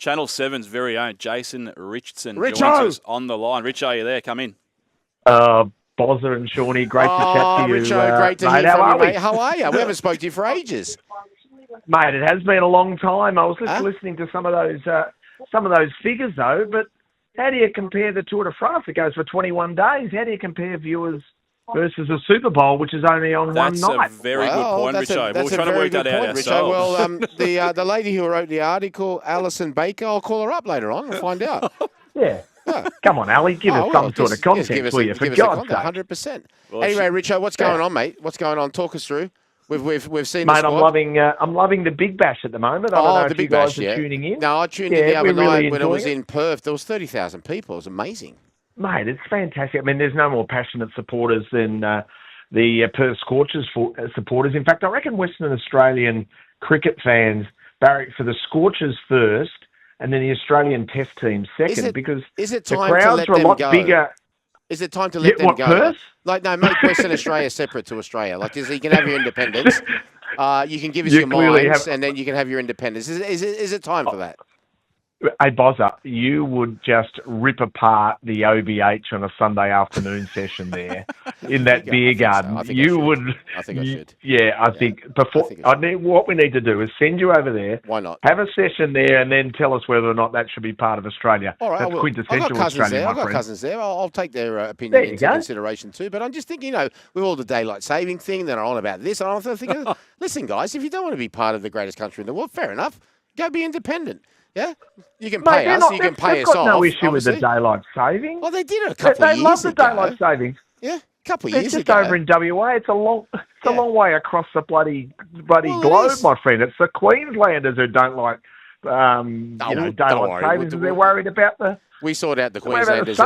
Channel 7's very own Jason Richardson Richo! joins us on the line. Richo, are you there? Come in. Bozza and Shawnee, great to chat to you. Richo, great to mate, hear from you, we? mate. How are you? We haven't spoken to you for ages. Mate, it has been a long time. I was just listening to some of those figures, though. But how do you compare the Tour de France? It goes for 21 days. How do you compare viewers versus a Super Bowl, which is only on one night? That's a very good point, Richo. We're trying to work that out ourselves. Well, the lady who wrote the article, Alison Baker, I'll call her up later on and find out. Yeah. Come on, Ali, give us some sort of context, will you? For God's sake. 100%. Anyway, Richo, what's going on, mate? What's going on? Talk us through. We've seen the mate, squad. I'm loving the Big Bash at the moment. I don't know if you guys are tuning in. No, I tuned in the other night when it was in Perth. There was 30,000 people. It was amazing. Mate, it's fantastic. I mean, there's no more passionate supporters than the Perth Scorchers supporters. In fact, I reckon Western Australian cricket fans barrack for the Scorchers first and then the Australian Test team second because the crowds are a lot bigger. Is it time to let them go? Perth? Like, no, make Western Australia separate to Australia. Like, you can have your independence. You can give us your mines, and then you can have your independence. Is it time for that? Hey, Bozza, you would just rip apart the OBH on a Sunday afternoon session there in that beer garden. I think I should. Yeah, I think what we need to do is send you over there. Why not? Have a session there and then tell us whether or not that should be part of Australia. All right, that's quintessential Australia. I've got cousins there. I'll take their opinion into consideration too. But I'm just thinking, with all the daylight saving thing, then I'm on about this. And I'm thinking, listen, guys, if you don't want to be part of the greatest country in the world, fair enough. Go be independent. Yeah, you can pay us. You can pay us off. They've got no issue with the daylight saving. Well, they did it a couple of years ago. They love the daylight savings. Yeah, a couple of years ago. It's just over in WA. It's a long way across the bloody globe, my friend. It's the Queenslanders who don't like daylight savings. They're worried about the. We sort out the Queenslanders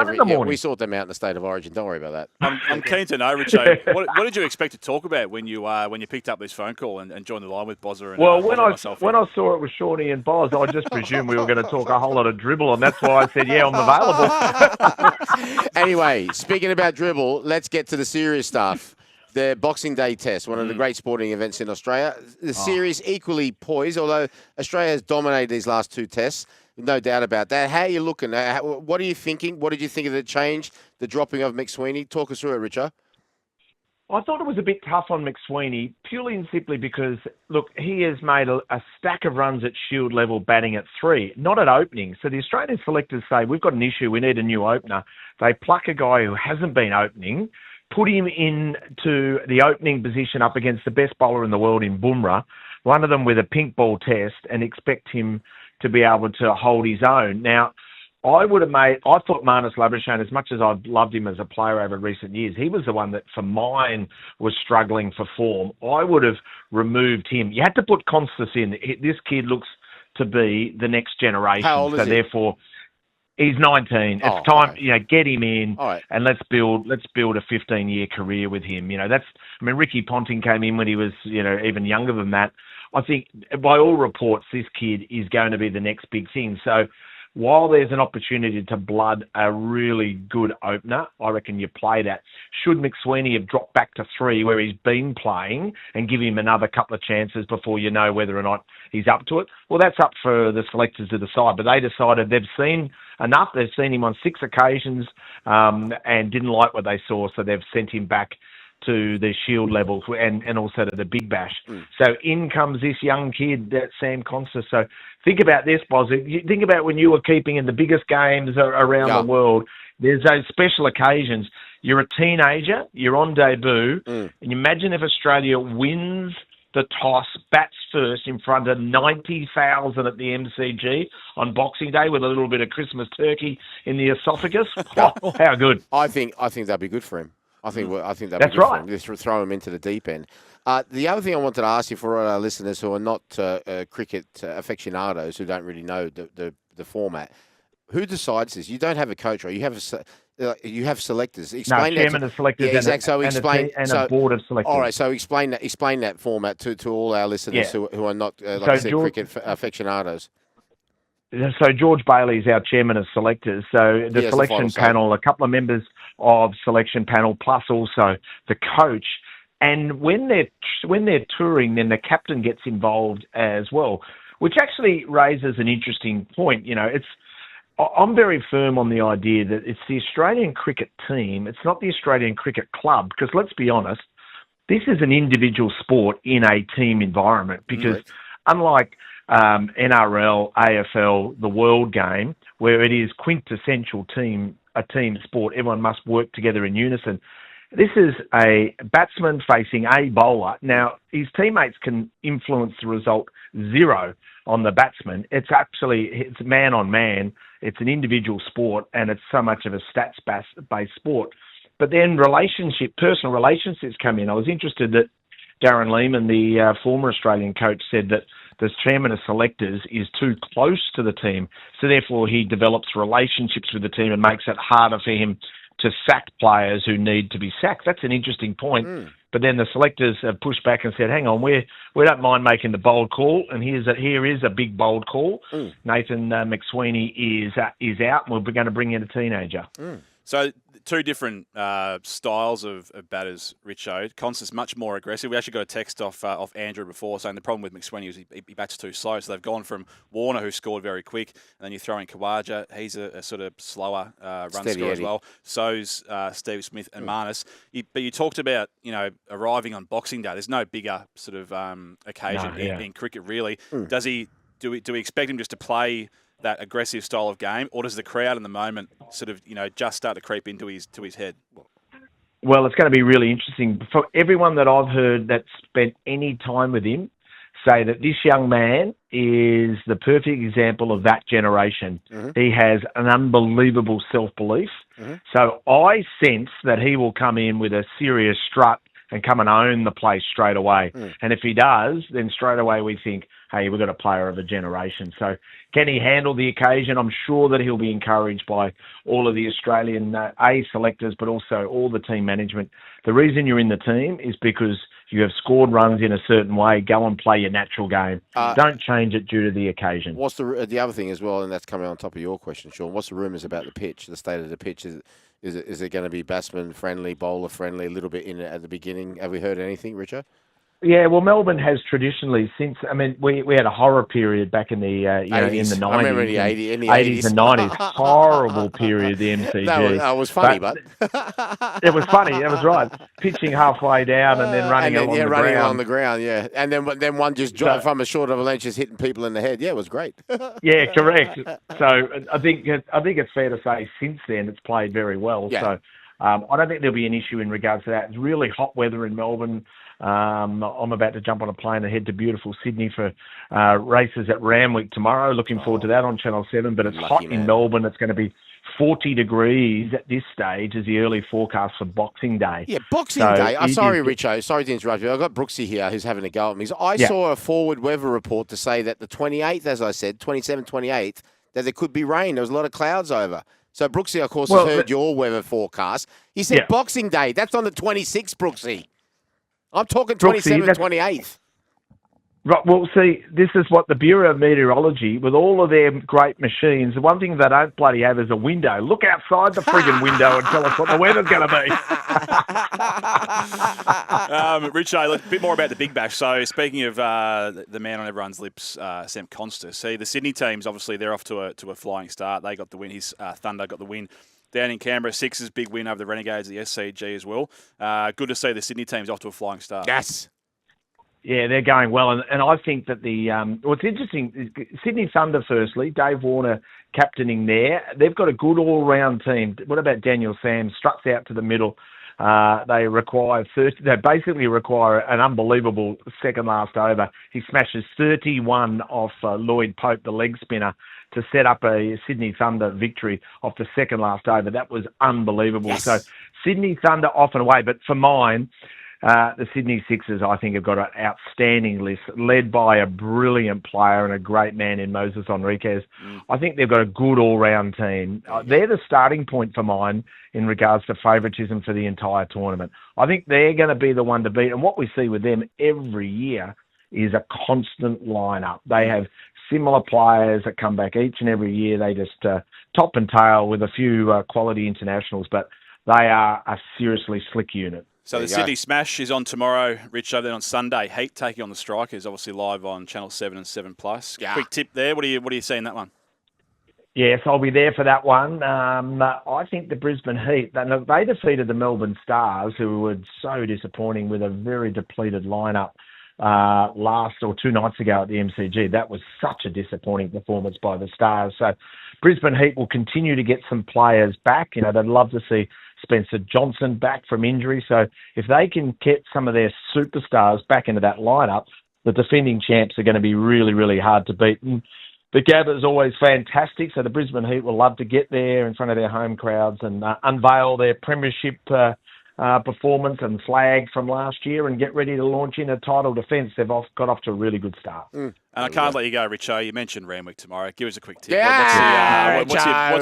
we sort them out in the state of origin. Don't worry about that. I'm keen to know, Richo, what did you expect to talk about when you picked up this phone call and joined the line with Bozza? Well, when I saw it with Shawnee and Boz, I just presumed we were going to talk a whole lot of dribble, and that's why I said, yeah, I'm available. Anyway, speaking about dribble, let's get to the serious stuff. The Boxing Day Test, one of the great sporting events in Australia. The series equally poised, although Australia has dominated these last two tests. No doubt about that. How are you looking? What are you thinking? What did you think of the change, the dropping of McSweeney? Talk us through it, Richo. I thought it was a bit tough on McSweeney, purely and simply because, look, he has made a stack of runs at Shield level batting at 3, not at opening. So the Australian selectors say, we've got an issue, we need a new opener. They pluck a guy who hasn't been opening, put him into the opening position up against the best bowler in the world in Bumrah, one of them with a pink ball test, and expect him to be able to hold his own. Now, I thought Marnus Labuschagne, as much as I've loved him as a player over recent years, he was the one that, for mine, was struggling for form. I would have removed him. You had to put Konstas in. This kid looks to be the next generation. How old is he? Therefore, he's 19. It's time, get him in, and let's build a 15-year career with him. Ricky Ponting came in when he was, even younger than that. I think, by all reports, this kid is going to be the next big thing. So, while there's an opportunity to blood a really good opener, I reckon you play that. Should McSweeney have dropped back to 3 where he's been playing and give him another couple of chances before you know whether or not he's up to it? Well, that's up for the selectors to decide. But they decided they've seen enough. They've seen him on 6 occasions and didn't like what they saw, so they've sent him back to the Shield levels and also to the Big Bash. So in comes this young kid, Sam Konstas. So think about this, Boz. Think about when you were keeping in the biggest games around the world. There's those special occasions. You're a teenager, you're on debut, and imagine if Australia wins the toss, bats first in front of 90,000 at the MCG on Boxing Day with a little bit of Christmas turkey in the esophagus. Oh, how good. I think that'd be good for him. I think that'd be good for him. Just throw him into the deep end. The other thing I wanted to ask you for our listeners who are not cricket aficionados, who don't really know the format, who decides this? You don't have a coach, right? You have selectors. Explain chairman of selectors and a board of selectors. All right, so explain that format to all our listeners who are not cricket aficionados. So George Bailey is our chairman of selectors. So the selection panel, a couple of members of selection panel, plus also the coach. And when they're touring, then the captain gets involved as well. which actually raises an interesting point. I'm very firm on the idea that it's the Australian cricket team. It's not the Australian cricket club, because let's be honest, this is an individual sport in a team environment, because unlike NRL, AFL, the World Game, where it is quintessential a team sport, everyone must work together in unison. This is a batsman facing a bowler. Now, his teammates can influence the result zero on the batsman. It's man on man. It's an individual sport, and it's so much of a stats-based sport. But then personal relationships come in. I was interested that Darren Lehman, the former Australian coach, said that the chairman of selectors is too close to the team. So therefore he develops relationships with the team and makes it harder for him to sack players who need to be sacked. That's an interesting point. But then the selectors have pushed back and said, hang on, we don't mind making the bold call. And here is a big bold call. Nathan McSweeney is out, and we're going to bring in a teenager. So two different styles of batters, Richo. Konstas much more aggressive. We actually got a text off Andrew before saying the problem with McSweeney is he bats too slow. So they've gone from Warner, who scored very quick, and then you throw in Khawaja. He's a sort of slower run scorer as well. So's Steve Smith and Marnus. But you talked about arriving on Boxing Day. There's no bigger sort of occasion in cricket really. Do we expect him just to play that aggressive style of game, or does the crowd in the moment sort of, just start to creep into his head? Well, it's going to be really interesting. For everyone that I've heard that spent any time with him, say that this young man is the perfect example of that generation. He has an unbelievable self-belief. So I sense that he will come in with a serious strut and come and own the place straight away. And if he does, then straight away we think, hey, we've got a player of a generation. So can he handle the occasion? I'm sure that he'll be encouraged by all of the Australian selectors, but also all the team management. The reason you're in the team is because you have scored runs in a certain way. Go and play your natural game. Don't change it due to the occasion. What's the other thing as well, and that's coming on top of your question, Sean, what's the rumours about the pitch, the state of the pitch? Is it going to be batsman friendly, bowler friendly, a little bit in it at the beginning? Have we heard anything, Richard? Yeah, well, Melbourne has traditionally we had a horror period back in the 80s. In the 90s. I remember in the 80s and 90s. Horrible period, the MCG. That was funny, but it was funny. That was right. Pitching halfway down and then running along the ground, yeah. And then one just dropped from a short of a length, just hitting people in the head. Yeah, it was great. Yeah, correct. So I think it's fair to say since then it's played very well. Yeah. So I don't think there'll be an issue in regards to that. It's really hot weather in Melbourne. I'm about to jump on a plane and head to beautiful Sydney for races at Randwick tomorrow. Looking forward to that on Channel 7. But it's hot in Melbourne. It's going to be 40 degrees at this stage is the early forecast for Boxing Day. Yeah, Boxing Day. I'm sorry, Richo. Sorry to interrupt you. I've got Brooksy here who's having a go at me. I saw a forward weather report to say that the 28th, as I said, 27th, 28th, that there could be rain. There was a lot of clouds over. So Brooksy, of course, has heard your weather forecast. He said Boxing Day. That's on the 26th, Brooksy. I'm talking 27th, 28th. Right, well, see, this is what the Bureau of Meteorology, with all of their great machines, the one thing they don't bloody have is a window. Look outside the friggin' window and tell us what the weather's going to be. Richard, a bit more about the Big Bash. So, speaking of the man on everyone's lips, Sam Konstas. See, the Sydney teams, obviously, they're off to a flying start. They got the win. His Thunder got the win. Down in Canberra, Sixers big win over the Renegades, the SCG as well. Good to see the Sydney team's off to a flying start. Yes. Yeah, they're going well. And I think that what's interesting, Sydney Thunder, firstly, Dave Warner captaining there. They've got a good all-round team. What about Daniel Sam? Struts out to the middle. They basically require an unbelievable second last over. He smashes 31 off Lloyd Pope, the leg spinner, to set up a Sydney Thunder victory off the second last over. That was unbelievable. Yes. So Sydney Thunder off and away. But for mine, the Sydney Sixers, I think, have got an outstanding list, led by a brilliant player and a great man in Moises Henriques. I think they've got a good all-round team. They're the starting point for mine in regards to favouritism for the entire tournament. I think they're going to be the one to beat. And what we see with them every year is a constant lineup. They have similar players that come back each and every year. They just top and tail with a few quality internationals, but they are a seriously slick unit. So the Sydney Smash is on tomorrow, Richo. Then on Sunday, Heat taking on the Strikers, obviously live on Channel 7 and 7+. Yeah. Quick tip there. What do you see in that one? Yes, I'll be there for that one. I think the Brisbane Heat, they defeated the Melbourne Stars, who were so disappointing with a very depleted lineup last or 2 nights ago at the MCG. That was such a disappointing performance by the Stars. So Brisbane Heat will continue to get some players back. You know, they'd love to see Spencer Johnson back from injury. So if they can get some of their superstars back into that lineup, the defending champs are going to be really, really hard to beat. And the Gabba is always fantastic, so the Brisbane Heat will love to get there in front of their home crowds and unveil their premiership performance and flag from last year and get ready to launch in a title defence. They've got off to a really good start. And I can't let you go, Richo. You mentioned Randwick tomorrow. Give us a quick tip. Yeah, what's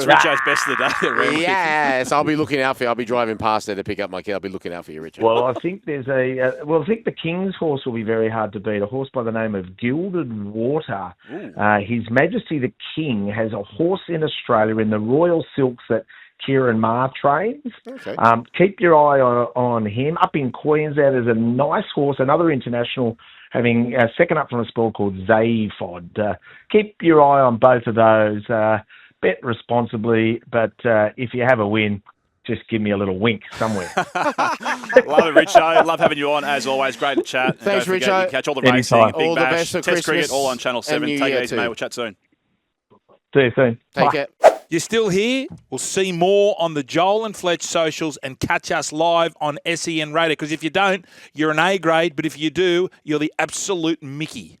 Richo's best of the day at Randwick? Yes, I'll be looking out for you. I'll be driving past there to pick up my kid. I'll be looking out for you, Richo. Well, I think there's I think the King's horse will be very hard to beat. A horse by the name of Gilded Water. His Majesty the King has a horse in Australia in the Royal Silks that Kieran Maher trains. Okay. Keep your eye on him. Up in Queensland, there's a nice horse, another international, having second up from a spell called Zaphod. Keep your eye on both of those. Bet responsibly, but if you have a win, just give me a little wink somewhere. Love it, Richo. Love having you on, as always. Great to chat. Thanks, Richo. You catch all the racing, Big all Bash, the best for Test Christmas cricket, all on Channel 7. Take it easy, mate. We'll chat soon. See you soon. Take Bye. care. You're still here? We'll see more on the Joel and Fletch socials and catch us live on SEN Radio. Because if you don't, you're an A grade. But if you do, you're the absolute Mickey.